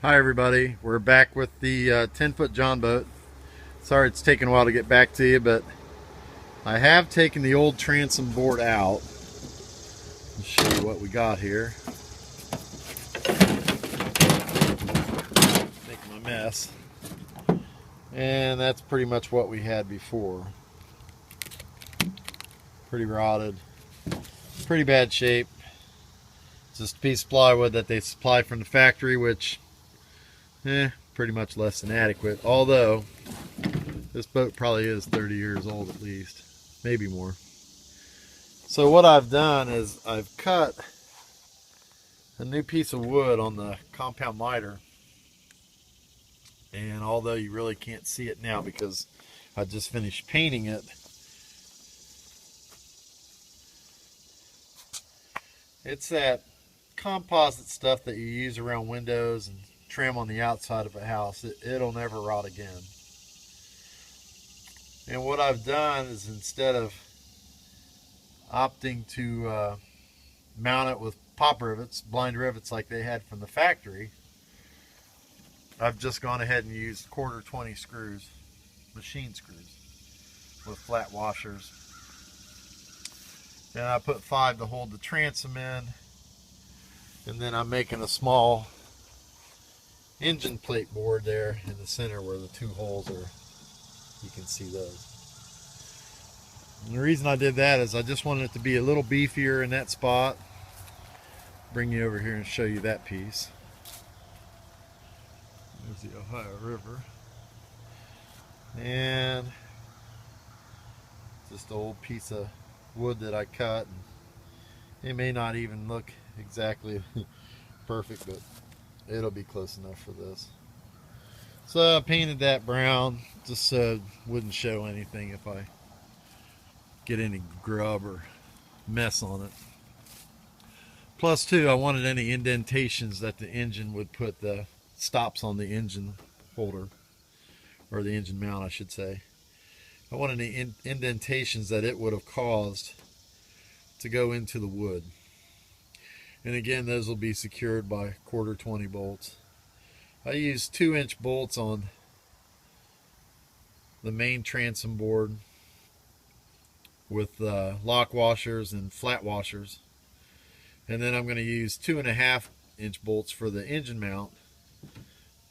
Hi everybody, we're back with the 10-foot John boat. Sorry it's taken a while to get back to you, but I have taken the old transom board out. I'll show you what we got here. Making a mess. And that's pretty much what we had before. Pretty rotted, pretty bad shape. Just a piece of plywood that they supply from the factory, which pretty much less than adequate. Although this boat probably is 30 years old at least, maybe more. So what I've done is I've cut a new piece of wood on the compound miter, and although you really can't see it now because I just finished painting it, it's that composite stuff that you use around windows and trim on the outside of a house. It'll never rot again. And what I've done is, instead of opting to mount it with pop rivets, blind rivets like they had from the factory, I've just gone ahead and used 1/4 20 screws, machine screws with flat washers. And I put 5 to hold the transom in, and then I'm making a small engine plate board there in the center where the 2 holes are. You can see those. And the reason I did that is I just wanted it to be a little beefier in that spot. Bring you over here and show you that piece. There's the Ohio River. And just an old piece of wood that I cut. It may not even look exactly perfect, but it'll be close enough for this. So I painted that brown just so it wouldn't show anything if I get any grub or mess on it. Plus too, I wanted any indentations that the engine would put, the stops on the engine holder, or the engine mount I should say. I wanted any indentations that it would have caused to go into the wood. And again, those will be secured by 1/4 20 bolts. I used 2-inch bolts on the main transom board with lock washers and flat washers. And then I'm going to use 2.5-inch bolts for the engine mount,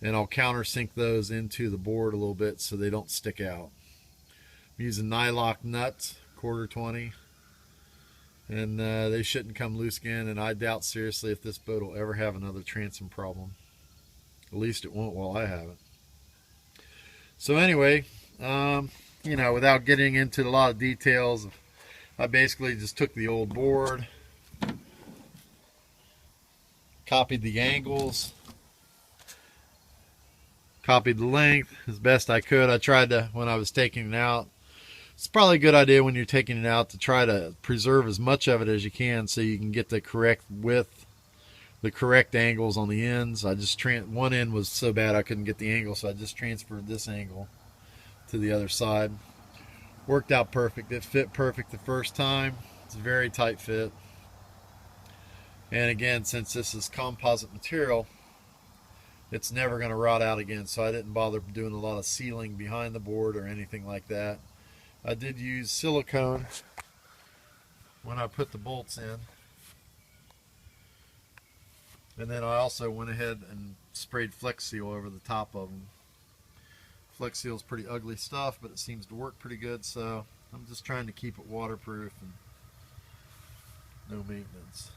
and I'll countersink those into the board a little bit so they don't stick out. I'm using nylock nuts, 1/4 20, and they shouldn't come loose again, and I doubt seriously if this boat will ever have another transom problem. At least it won't while I have it. So anyway, without getting into a lot of details, I basically just took the old board, copied the angles, copied the length as best I could. I tried to, when I was taking it out, it's probably a good idea when you're taking it out to try to preserve as much of it as you can so you can get the correct width, the correct angles on the ends. I just one end was so bad I couldn't get the angle, so I just transferred this angle to the other side. Worked out perfect. It fit perfect the first time. It's a very tight fit. And again, since this is composite material, it's never going to rot out again, so I didn't bother doing a lot of sealing behind the board or anything like that. I did use silicone when I put the bolts in, and then I also went ahead and sprayed Flex Seal over the top of them. Flex Seal is pretty ugly stuff, but it seems to work pretty good, so I'm just trying to keep it waterproof and no maintenance.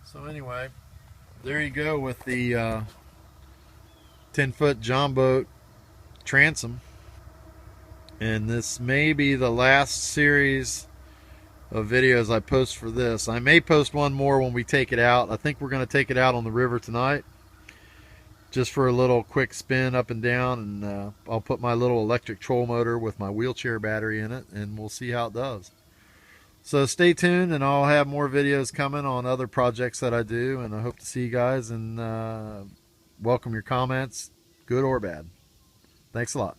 So anyway, there you go with the 10-foot John boat transom. And this may be the last series of videos I post for this. I may post one more when we take it out. I think we're going to take it out on the river tonight, just for a little quick spin up and down, and I'll put my little electric troll motor with my wheelchair battery in it, and we'll see how it does. So stay tuned, and I'll have more videos coming on other projects that I do, and I hope to see you guys, and welcome your comments, good or bad. Thanks a lot.